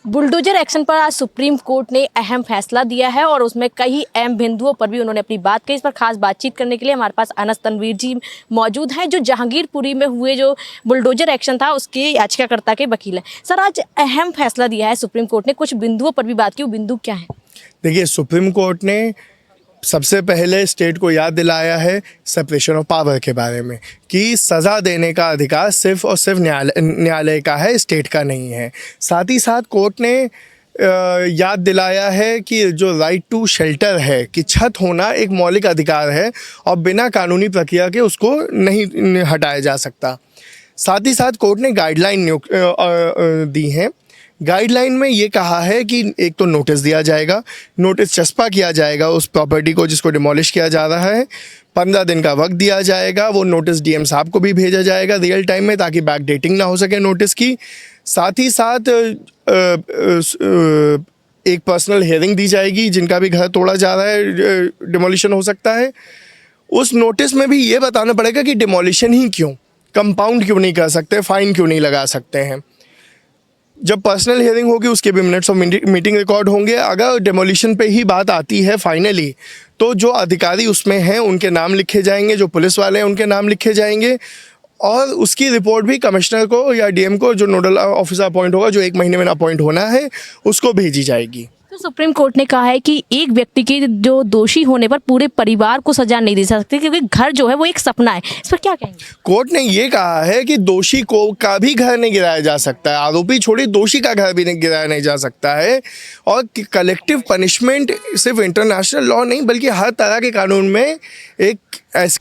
Bulldozer action पर आज supreme court ने अहम फैसला दिया है और उसमें कई अहम बिंदुओं पर भी उन्होंने अपनी बात कही। इस पर खास बातचीत करने के लिए हमारे पास अनस तनवीर जी मौजूद हैं, जो जहांगीरपुरी में हुए जो बुलडोजर एक्शन था उसके याचिकाकर्ता के वकील हैं। सर, आज अहम फैसला दिया है सुप्रीम कोर्ट ने, कुछ बिंदुओं पर भी बात की, वो बिंदु क्या है? देखिए, सुप्रीम कोर्ट ने सबसे पहले स्टेट को याद दिलाया है सेपरेशन ऑफ पावर के बारे में कि सज़ा देने का अधिकार सिर्फ और सिर्फ न्यायालय का है, स्टेट का नहीं है। साथ ही साथ कोर्ट ने याद दिलाया है कि जो राइट टू शेल्टर है, कि छत होना एक मौलिक अधिकार है और बिना कानूनी प्रक्रिया के उसको नहीं हटाया जा सकता। साथ ही साथ कोर्ट ने गाइडलाइन दी हैं। गाइडलाइन में ये कहा है कि एक तो नोटिस दिया जाएगा, नोटिस चस्पा किया जाएगा उस प्रॉपर्टी को जिसको डिमोलिश किया जा रहा है, 15 दिन का वक्त दिया जाएगा, वो नोटिस डीएम साहब को भी भेजा जाएगा रियल टाइम में, ताकि बैक डेटिंग ना हो सके नोटिस की। साथ ही साथ एक पर्सनल हियरिंग दी जाएगी, जिनका भी घर तोड़ा जा रहा है डिमोलिशन हो सकता है। उस नोटिस में भी ये बताना पड़ेगा कि डिमोलिशन ही क्यों, कंपाउंड क्यों नहीं कर सकते, फाइन क्यों नहीं लगा सकते हैं। जब पर्सनल हियरिंग होगी उसके भी मिनट्स ऑफ मीटिंग रिकॉर्ड होंगे। अगर डेमोलिशन पे ही बात आती है फाइनली, तो जो अधिकारी उसमें हैं उनके नाम लिखे जाएंगे, जो पुलिस वाले हैं उनके नाम लिखे जाएंगे, और उसकी रिपोर्ट भी कमिश्नर को या डीएम को, जो नोडल ऑफिसर अपॉइंट होगा, जो 1 महीने में अपॉइंट होना है, उसको भेजी जाएगी। तो सुप्रीम कोर्ट ने कहा है कि एक व्यक्ति के जो दोषी होने पर पूरे परिवार को सजा नहीं दे सकती, क्योंकि घर जो है वो एक सपना है। इस पर क्या कहेंगे? कोर्ट ने ये कहा है कि दोषी को का भी घर नहीं गिराया जा सकता है, आरोपी छोड़ी दोषी का घर भी नहीं गिराया नहीं जा सकता है। और कलेक्टिव पनिशमेंट सिर्फ इंटरनेशनल लॉ नहीं बल्कि हर तरह के कानून में एक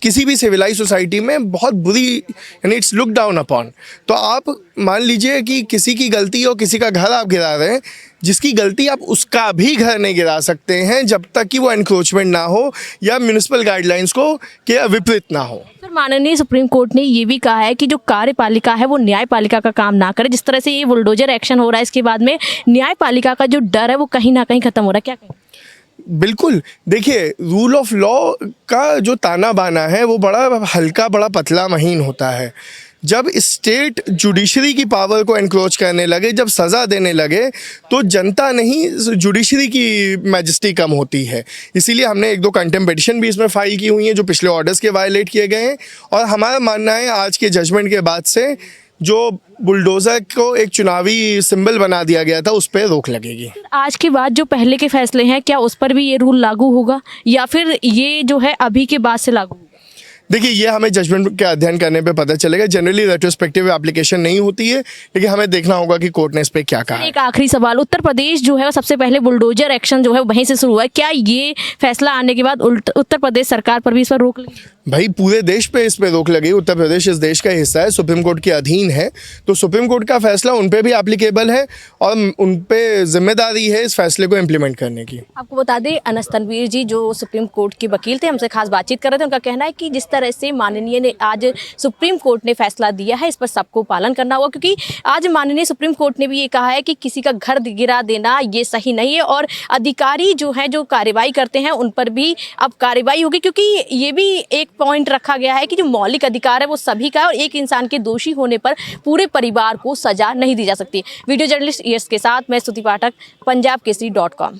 किसी भी सिविलाइज सोसाइटी में बहुत बुरी, यानी इट्स लुक डाउन अपॉन। तो आप मान लीजिए कि किसी की गलती और किसी का घर आप गिरा रहे हैं, जिसकी गलती आप उसका भी घर नहीं गिरा सकते हैं जब तक कि वो एनक्रोचमेंट ना हो या म्यूनिसिपल गाइडलाइंस को के विपरीत ना हो। सर, माननीय सुप्रीम कोर्ट ने ये भी कहा है कि जो कार्यपालिका है वो न्यायपालिका का काम ना करे। जिस तरह से ये बुलडोजर एक्शन हो रहा है, इसके बाद में न्यायपालिका का जो डर है वो कहीं ना कहीं खत्म हो रहा है, क्या कहें? बिल्कुल, देखिए, रूल ऑफ लॉ का जो ताना बाना है वो बड़ा हल्का, बड़ा पतला महीन होता है। जब स्टेट जुडिशरी की पावर को एनक्रोच करने लगे, जब सज़ा देने लगे, तो जनता नहीं, जुडिशरी की मैजेस्टी कम होती है। इसीलिए हमने 1-2 कंटेम्प्ट पिटीशन भी इसमें फाइल की हुई हैं, जो पिछले ऑर्डर्स के वायलेट किए गए हैं। और हमारा मानना है आज के जजमेंट के बाद से जो बुलडोज़र को एक चुनावी सिंबल बना दिया गया था, उस पर रोक लगेगी। आज के बाद जो पहले के फैसले हैं, क्या उस पर भी ये रूल लागू होगा या फिर ये जो है अभी के बाद से लागू होगा? देखिए, ये हमें जजमेंट के अध्ययन करने पे पता चलेगा। जनरली रेट्रोस्पेक्टिव एप्लीकेशन नहीं होती है, लेकिन हमें देखना होगा कि कोर्ट ने इस पे क्या कहा है। एक आखिरी सवाल, उत्तर प्रदेश जो है वो सबसे पहले बुलडोजर एक्शन जो है वहीं से शुरू हुआ है, क्या ये फैसला आने के बाद उत्तर प्रदेश सरकार पर भी इस पर रोक लगेगी? भाई, पूरे देश पे इस पे रोक लगी। उत्तर प्रदेश इस देश का हिस्सा है, सुप्रीम कोर्ट के अधीन है, तो सुप्रीम कोर्ट का फैसला उन पे भी एप्लीकेबल है और उन पे जिम्मेदारी है इस फैसले को इम्प्लीमेंट करने की। आपको बता दें, अनस तनवीर जी जो सुप्रीम कोर्ट के वकील थे, हमसे खास बातचीत कर रहे थे। उनका कहना है कि जिस तरह से माननीय ने आज सुप्रीम कोर्ट ने फैसला दिया है, इस पर सबको पालन करना होगा, क्योंकि आज माननीय सुप्रीम कोर्ट ने भी ये कहा है कि किसी का घर गिरा देना ये सही नहीं है, और अधिकारी जो है जो कार्रवाई करते हैं उन पर भी अब कार्रवाई होगी, क्योंकि ये भी एक पॉइंट रखा गया है कि जो मौलिक अधिकार है वो सभी का है और एक इंसान के दोषी होने पर पूरे परिवार को सजा नहीं दी जा सकती। वीडियो जर्नलिस्ट यश के साथ मैं स्तुति पाठक, पंजाब केसरी.com।